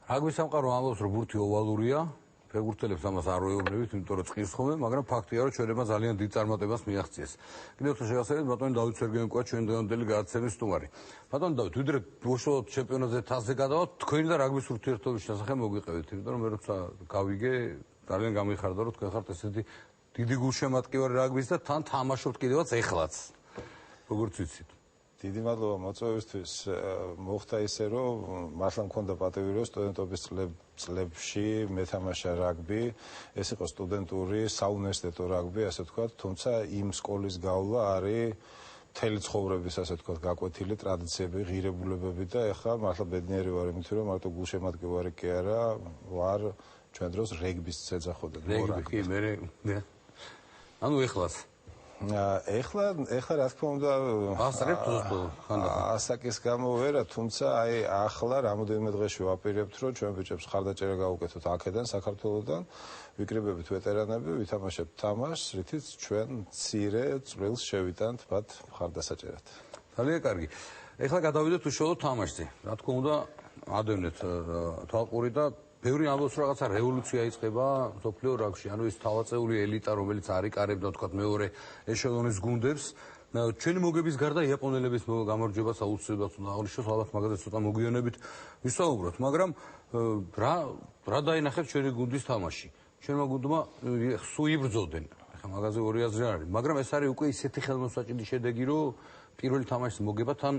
რაგბის სამყარო ამბობს, რომ ბურთი ოვალურია, ფეხბურთელებს ამას არ ვეუბნებით, იმიტომ რომ წყირს ხოლმე, მაგრამ ფაქტია, რომ ჩვენებმა ძალიან დიდ წარმატებას მიაღწიეს. კიდევ ერთხელ შევასრულოთ ბატონი დავით სერგეენკოა, ჩვენ დღევანდელი გადაცემის სტუმარი. ბატონი დავით, ვიდრე უშუალოდ ჩემპიონატზე თასზე გადავალთ, თქვენი და რაგბის ურთიერთობის შესახებ მოგვიყევით, იმიტომ რომ მე როცა გავიგე, ძალიან გამიხარდა, რომ თქვენ ხართ ესეთი დიდი გულშემატკივარი რაგბის და თან თამაშობთ კიდევაც ეხლაც. როგორც ვიცით. დიდი მადლობა მოწვევისთვის. მოხდა ისე, რომ მართლა მქონდა პატივი, რომ სტუდენტობის წლებში მეთამაშა რაგბი. ეს იყო სტუდენტური, საუნივერსიტეტო რაგბი, ასე ვთქვათ, თუმცა იმ სკოლის გავლა არის მთელი ცხოვრების, ასე ვთქვათ, გაკვეთილი ტრადიციები, ღირებულებები და ეხლა მართლა ბედნიერი ვარ იმით, რომ მარტო გულშემატკივარი კი არა, ვარ ჩვენ დროს რეგბის ცეცხლოდან. რეგბი, მე. ანუ ეხლაც ეხლა რა თქმა უნდა ასაკის გამო ვერა, თუმცა აი ახლა რამოდენიმე დღეში ვაპირებთ, რომ ჩვენ ბიჭებს ხარდაჭერა გავუკეთოთ აქედან საქართველოსდან, ვიკრიბებით ვეტერანები, ვითამაშებთ თამაშს, რითიც ჩვენ მცირე წვლილს შევიტანთ მათ ხარდასაჭერად. ძალიან კარგი. ეხლა გადავიდეთ უშუალოდ თამაშზე. რა თქმა უნდა, ადევნეთ თვალყური და ბევრი ამბობს, რომ რაღაცა რევოლუცია იწყება მსოფლიო რაგბში, ანუ ის თავაწეული ელიტა, რომელიც არიკარებდა, თქვათ, მეორე ეშელონის გუნდებს. ჩვენი მოგების გარდა იაპონელების გამარჯვებას აუცილებლად უნდა აღნიშნოს, ალბათ მაგაზე ცოტა მოგვიანებით ვისაუბროთ, მაგრამ რა დაინახეთ ჩვენი გუნდის თამაში? ჩვენმა გუნდმა სულ იბრძოდნენ. ახლა მაგაზე ორი აზრი არ არის, მაგრამ ეს არის უკვე ისეთი ხელმოსაჭიდი შედეგი, რომ პირველი თამაშის მოგება თან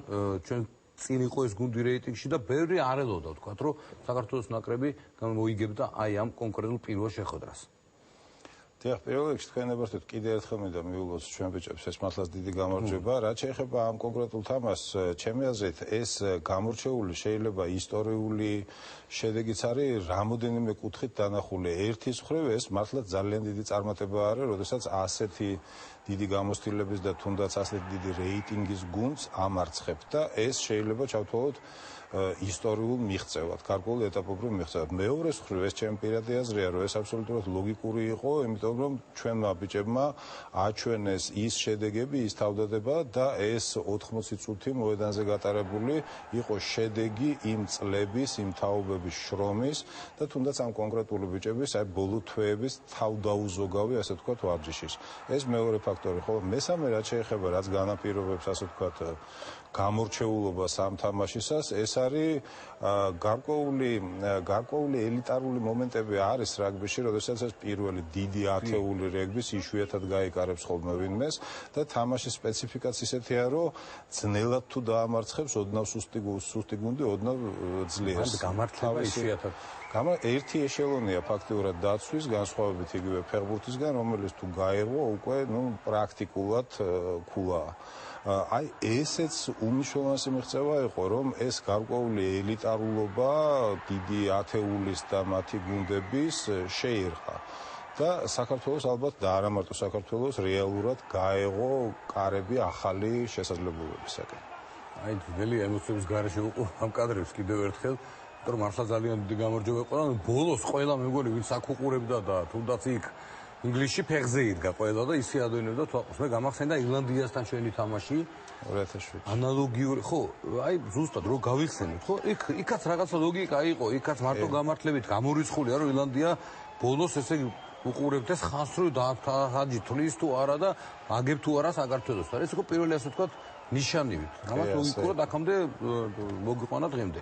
ჩვენ წინ იყო ეს გუნდი რეიტინგში და ბევრი არ ელოდა, ვთქვათ, რომ საქართველოს ნაკრები მოიგებდა აი ამ კონკრეტულ პირველ შეხვედრას. დიახ, პირველ რიგში თქვენ ნებართვით კიდევ ერთხელ მინდა მიულოს ჩვენ ბიჭებს ეს მართლაც დიდი გამარჯვება. რაც შეეხება ამ კონკრეტულ თამაშს, ჩემი აზრით ეს გამორჩეული შეიძლება ისტორიული შედეგიც არის რამოდენიმე კუთხით დანახული. ერთის მხრივ ეს მართლაც ძალიან დიდი წარმატება არის, როდესაც ასეთი დიდი გამოცდილების და თუნდაც ასეთი დიდი რეიტინგის გუნდს ამარცხებთ და ეს შეიძლება ჩავთვალოთ ისტორიულ მიღწევად, გარკვეულ ეტაპობრივ მიღწევად. მეორეს მხრივ ეს ჩემი პირადი აზრია, რომ ეს აბსოლუტურად ლოგიკური იყო, იმიტომ რომ ჩვენმა ბიჭებმა აჩვენეს ის შედეგები, ის თავდადება და ეს 80 წუთი მოედანზე გატარებული იყო შედეგი იმ წლების, იმ თაობების შრომის და თუნდაც ამ კონკრეტული ბიჭების აი ბოლო თვეების თავდაუზოგავი, ასე ვთქვათ, ვარჯიშის. ეს მეორე ფაქტორი, ხოლო მესამე რაც შეეხება, რაც განაპირობებს, ასე ვთქვათ, გამორჩეულობას ამ თამაშისას, ეს არის გარკვეული ელიტარული მომენტები არის რაგბიში, როდესაც ეს პირველი დიდი ათეული რეგბის იშვიათად გაიკარებს ხოლმე ვინმეს და თამაშის სპეციფიკაც ისეთია, რომ ძნელად თუ დაამარცხებს, ოდნავ სუსტი გუნდი, ოდნავ ძლიერს. გამართლება იშვიათად. ერთი ეშელონია ფაქტიურად დაცვის, განსხვავებით იგივე ფეხბურთისგან, რომელიც თუ გაერვა, უკვე პრაქტიკულად ქულაა. აი ესეც უმნიშვნელოვანესი მიღწევა იყო, რომ ეს გარკვეული ელიტარულობა დიდი ათეულის და მათი გუნდების შეირყა და საქართველოს ალბათ და არა მარტო საქართველოს რეალურად გაეღო კარები ახალი შესაძლებლობებისაკენ. აი ძველი ემოციების გარეშე ვიყო ამ კადრებს კიდევ ერთხელ, იმიტომ რომ მართლა ძალიან დიდი გამარჯვება იყო და ბოლოს ყველა მეგონი ვინც აქ უყურებდა და თუნდაც იქ ინგლისში ფეხზე იდგა ყველა და ისე ადვენებდა თვალყურს. მე გამახსენდა ირლანდიასთან ჩვენი თამაში 2007. ანალოგიური, ხო, აი ზუსტად რო გავიხსენეთ, ხო, იქაც რაღაცა ლოგიკა იყო, იქაც მარტო გამართლებით გამორიცხულია, რომ ირლანდია ბოლოს ესე უყურებდეს ხანს რო დააჯი თulis თუ არა და აგებ თუ არა საქართველოს. და ეს იყო პირველი, ასე ვთქვათ, ნიშანივით. რამაც ლოგიკურად აქამდე მოგიყვანა დღემდე.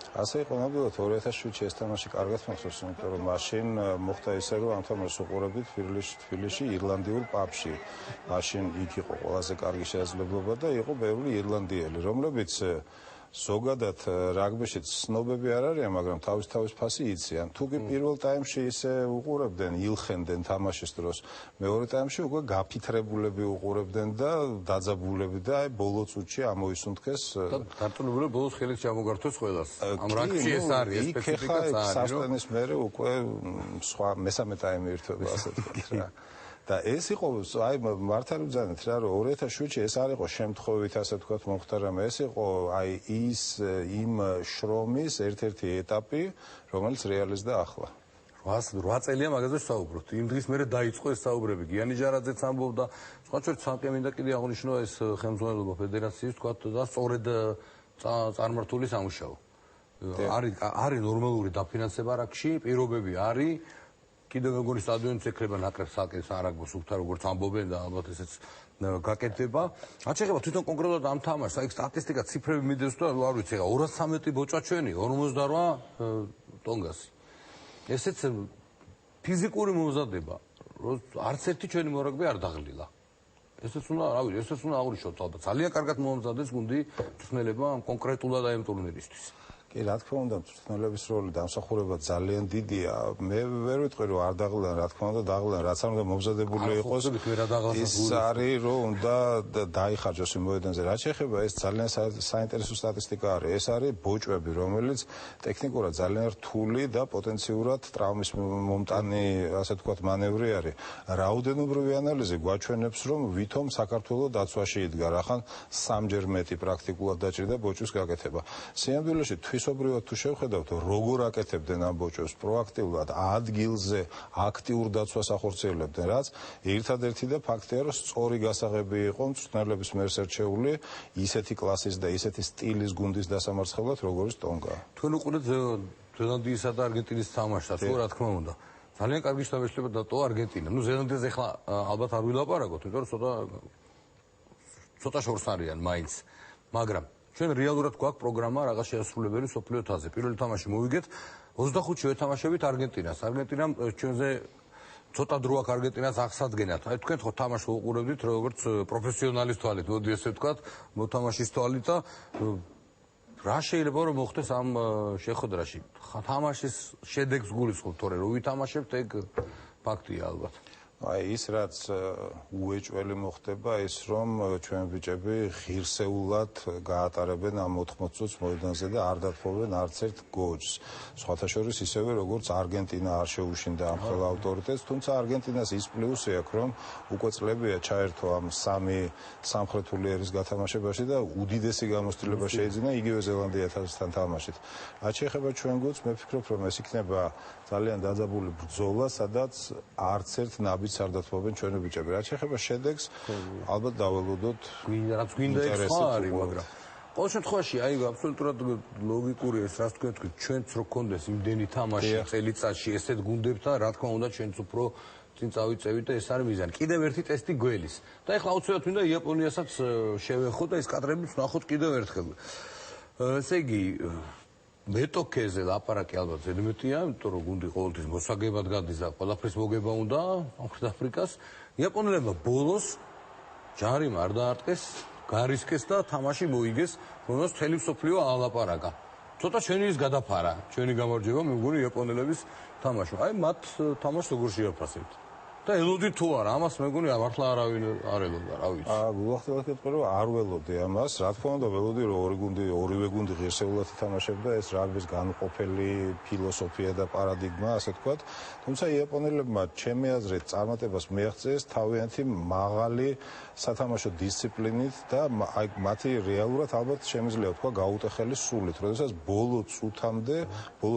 ასე იყო ნამდვილად 2007-ში ეს თამაში კარგად მახსოვს, იმიტომ რომ მაშინ მოხდა ისე, რომ ამ თამაშს უყურებდით თბილისში ირლანდიურ პაბში. მაშინ იქ იყო ყველაზე კარგი შესაძლებლობა და იყო ბევრი ირლანდიელი, რომლებიც ზოგადად რაგბიში ცნობები არ არიან, მაგრამ თავის ფასი იციან. თუ კი პირველ ტაიმში ისე უყურებდნენ, ილხენდნენ თამაშის დროს, მეორე ტაიმში უკვე გაფითრებულები უყურებდნენ და დაძაბულები და აი ბოლო წუთში ამოისუნთქეს და დარწმუნებული ბოლოს ხელით ჩამოგართვეს ყველას. ამ რაგბიში ეს არის, ეს სპეციფიკაც არის, რომ სასწრაფოს მერე უკვე სხვა მესამე ტაიმი ერთობა, ასე ვთქვათ რა. და ეს იყო, აი მართალი ვძანეთ რა, რომ 2007-ში ეს არ იყო შემთხვევით, ასე ვთქვათ, მოხდა, რამე ეს იყო აი იმ შრომის ერთ-ერთი ეტაპი, რომელიც რეალიზდა ახლა. 8 წელია მაგაზე საუბრობთ. იმ დღის მერე დაიწყო ეს საუბრები. გიანი ჯარაძეც ამბობდა, სხვა შორის ცალკე მინდა კიდე აღნიშნო ეს ხელმძღვანელობა ფედერაციის, ვთქვათ, და სწორედ წარმართული სამუშაო. არის ნორმალური დაფინანსება რაკში, პირობები არის. კიდევ მეგონი სტადიონიც ექნება ნაკრებს საკეთებს არ აქვს უბრალოდ როგორც ამბობენ და ალბათ ესეც გაკეთდება. რაც შეეხება თვითონ კონკრეტულად ამ თამაშს, აი სტატისტიკა ციფრები მიდევს და არ ვიცი, 213 ბოჭა ჩვენი, 58 ტონგასი. ესეც ფიზიკური მომზადება, არც ერთი ჩვენი მორაგბე არ დაღლილა. ესეც უნდა, რა ვიცი, ესეც უნდა აღნიშნოთ, ალბათ ძალიან კარგად მომზადდეს გუნდი მწვრთნელება კონკრეტულად აი ამ ტურნირისთვის. კი, რა თქმა უნდა, მწვრთნელების როლი დამსახურება ძალიან დიდია. მე ვერ ვიტყვი, რომ არ დაღლიან, რა თქმა უნდა, დაღლიან, რაც არ უნდა მომზადებული იყოს. ის არის, რომ უნდა დაიხარჯოს იმ მოედანზე. რაც შეეხება ეს ძალიან საინტერესო სტატისტიკა არის. ეს არის ბოჭვები, რომელიც ტექნიკურად ძალიან რთული და პოტენციურად ტრავმის მომტანი, ასე ვთქვათ, მანევრი არის. რაოდენობრივი ანალიზი გვაჩვენებს, რომ ვითომ საქართველოს დაცვაში იდგა, რახან სამჯერ მეტი პრაქტიკულად დაჭირდა ბოჭვის გაკეთება. სიამბილეში თვისობრივად თუ შევხედავთ, როგორ აკეთებდნენ ამ ბოჭვებს პროაქტიულად, ადგილზე აქტიურ დაცვას ახორციელებდნენ, რაც ერთადერთი და ფაქტია, რომ სწორი გასაღები იყო მწვრთნელების მიერ შერჩეული ისეთი კლასის და ისეთი სტილის გუნდის დასამარცხებლად, როგორც ტონგა. თქვენ უყურეთ ზელანდიისა და არგენტინის თამაშს, რა თქმა უნდა. ძალიან კარგი შთაბეჭდილება დატოვა არგენტინა. ნუ ზელანდიაზე ახლა ალბათ არ ვილაპარაკოთ, იმიტომ რომ ცოტა შორს არიან მაინც, მაგრამ ჩვენ რეალურად გვაქვს პროგრამა რაღაც შეასრულებელი სოფლიო თასზე. პირველი თამაში მოვიგეთ 25-ში ვეთამაშებით არგენტინას. არგენტინამ ჩვენზე ცოტა დრო აქვს არგენტინას აღსადგენად. აი თქვენ ხო თამაშს უყურებდით როგორც პროფესიონალის თვალით, მოდი ესე ვთქვათ, მოთამაშის თვალით და რა შეიძლება რომ მოხდეს ამ შეხვედრაში? თამაშის შედეგს გულისხმობ, თორე რო ვითამაშებთ, ეგ ფაქტია ალბათ. აი ის რაც უეჭველი მოხდება ის რომ ჩვენ ბიჭები ღირსეულად გაატარებენ ამ 80 წუთს მოედანზე და არ დათხოვენ არც ერთ გოლს. სხვათა შორის ისევე როგორც არგენტინა არ შეუშინდა ამ ხელა ავტორიტეტს, თუმცა არგენტინას ის პლუსი აქვს რომ უკვე წლებია ჩაერთო ამ სამი სამხრეთული ერის გათამაშებაში და უდიდესი გამოცდილება შეიძინა იგივე ზელანდიასთან თამაშით. რაც შეეხება ჩვენ გუნდს, მე ვფიქრობ რომ ეს იქნება ძალიან დაძაბული ბრძოლა, სადაც არც ერთ ნაბიჯს არ დათმობენ ჩვენი ბიჭები. რაც შეეხება შედეგს, ალბათ დაველოდოთ. რაც გვინდა ეს ხო არის, მაგრამ ყოველ შემთხვევაში აი აბსოლუტურად ლოგიკური ეს რაც თქვენ თქვით, ჩვენც რო გქონდეს იმდენი თამაში წელიწადში ესეთ გუნდებთან, რა თქმა უნდა ჩვენც უფრო წინ წავიწევით და ეს არის მიზანი. კიდევ ერთი ტესტი გველის. და ეხლა აუცილებლად მინდა იაპონიასაც შევეხოთ და ეს კადრებიც ვნახოთ კიდევ ერთხელ. ესე იგი მეტოქეზე ლაპარაკი ალბათ ზედმეტია, იმიტომ რომ გუნდი ყოველთვის მოსაგებად გადის და ყველაფრის მოგება უნდა სამხრეთ აფრიკას. იაპონელებმა ბოლოს ჯარი არ დაარტყეს, გარისკეს და თამაში მოიგეს, რომელსაც მთელი მსოფლიო ალაპარაკა. ცოტა ჩვენი ის გადაფარა, ჩვენი გამარჯვება, მე მგონი იაპონელების თამაში. აი მათ თამაშს როგორ შეაფასებთ? და ელოდი თუ არა, ამას მე მგონი მართლა არავინ არ ელოდა, რა ვიცი. გულახდილად გეტყვი რომ არ ველოდი ამას, რა თქმა უნდა ველოდი რომ ორივე გუნდი ღირსეულად ითამაშებდა, ეს რაგბის განუყოფელი ფილოსოფია და პარადიგმა, ასე ვთქვათ. თუმცა იაპონელებმა ჩემი აზრით წარმატებას მიაღწიეს თავიანთი მაღალი სათამაშო დისციპლინით და აი მათი რეალურად ალბათ შემიძლია თქვა გაუტეხელი სულით, როდესაც ბოლო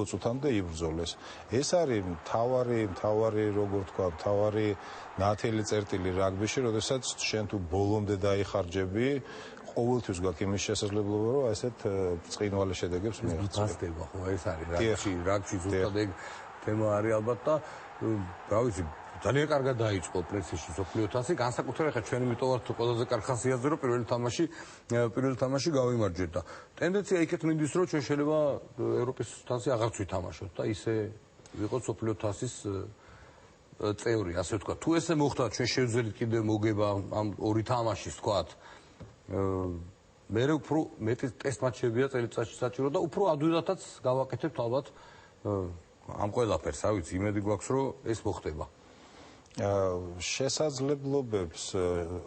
წუთამდე იბრძოლეს. ეს არის მთავარი როგორ თქვა, მთავარი ნათელი წერტილი რაგბიში, როდესაც შენ თუ ბოლომდე დაიხარჯები, ყოველთვის გაქვს იმის შესაძლებლობა, რომ ესეთ ბრწყინვალე შედეგებს მიაღწიო. გასდება ხო, ეს არის რაგბში ზუსტად ეგ თემა არის ალბათ და რა ვიცი, ძალიან კარგად დაიწყო პრესში სოფლიო თასი, განსაკუთრებით ახლა ჩვენ იმიტომ ვართ ყველაზე კარგ ხასიათზე, რომ პირველი თამაში გავიმარჯვეთ და ტენდენცია იქეთ მინდის, რომ ჩვენ შეიძლება ევროპის თასი აღარც ვითამაშოთ და ისე ვიყოთ სოფლიო თასის წევრი, ასე ვთქვათ. თუ ესე მოხდა, ჩვენ შევძლებთ კიდევ მოგება ამ ორი თამაშის, ვთქვათ. მე უფრო მეტი ტესტ მატჩებია წელიწადში საჭირო და უფრო ადვილადაც გავაკეთებთ ალბათ ამ ყველაფერს, რა ვიცი, იმედი გვაქვს, რომ ეს მოხდება. შესაძლებლობებს,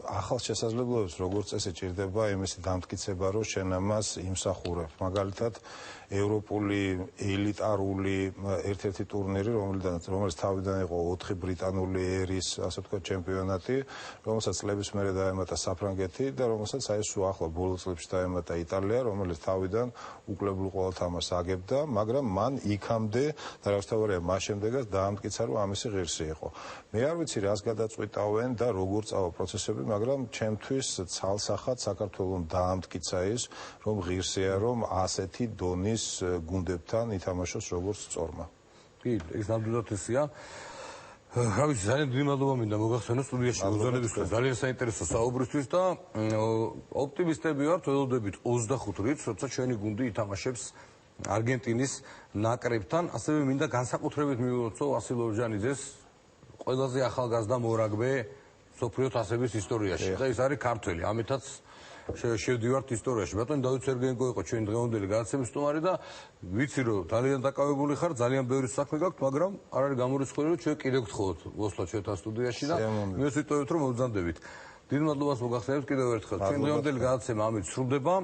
ახალ შესაძლებლობებს როგორც წესი ჭირდება იმისი დამტკიცება, რომ შენ ამას იმსახურებ. მაგალითად, ევროპული ელიტარული ერთ-ერთი ტურნირი, რომელიც თავიდან იყო 4 ბრიტანული ერის, ასე ვთქვათ, ჩემპიონატი, რომელსაც წლების მერე დაემატა საფრანგეთი და რომელსაც აი სულ ახლა ბოლო წლებში დაემატა იტალია, რომელიც თავიდან უკლებულ ყოველ თამაშს აგებდა, მაგრამ მან იქამდე და რა ვთქვათ, მას შემდეგაც დაამტკიცა, რომ ამისი ღირსი იყო. მე არ არ ვიცი რას გადაწყვიტავენ და როგორ წავა პროცესები, მაგრამ ჩემთვის ცალსახად საქართველოს დაამტკიცა ის, რომ ღირსია, რომ ასეთი დონის გუნდებთან ითამაშოს როგორც სწორმა. კი, ეს ნამდვილად ისეა. რა ვიცი, ძალიან დიდი მადლობა მინდა მოგახსენო სტუდიაში უზონებისთვის, ძალიან საინტერესო საუბრისთვის და ოპტიმისტები ვართ, ველოდებით 25 რიცხვს, როცა ჩვენი გუნდი ითამაშებს არგენტინის ნაკრებთან, ასევე მინდა განსაკუთრებით მივუწო ვასილ ორჯანიძეს, ყველაზე ახალგაზრდა მორაგბე მსოფლიო თასების ისტორიაში და ის არის ქართველი, ამიტაც შევდივართ ისტორიაში. ბატონი დავით სერგეენკო იყო ჩვენი დღევანდელი გადაცემის სტუმარი და ვიცი რომ ძალიან დაკავებული ხარ, ძალიან ბევრი საქმე გაქვთ, მაგრამ არ არის გამორიცხული რომ ჩვენ კიდევ გთხოვოთ მოსვლა ჩვენთან სტუდიაში და მე ვიტყოდით რომ მოგზანდებით. დიდ მადლობას მოგახსენებთ კიდევ ერთხელ. ჩვენ დღევანდელი გადაცემა ამით სრულდება.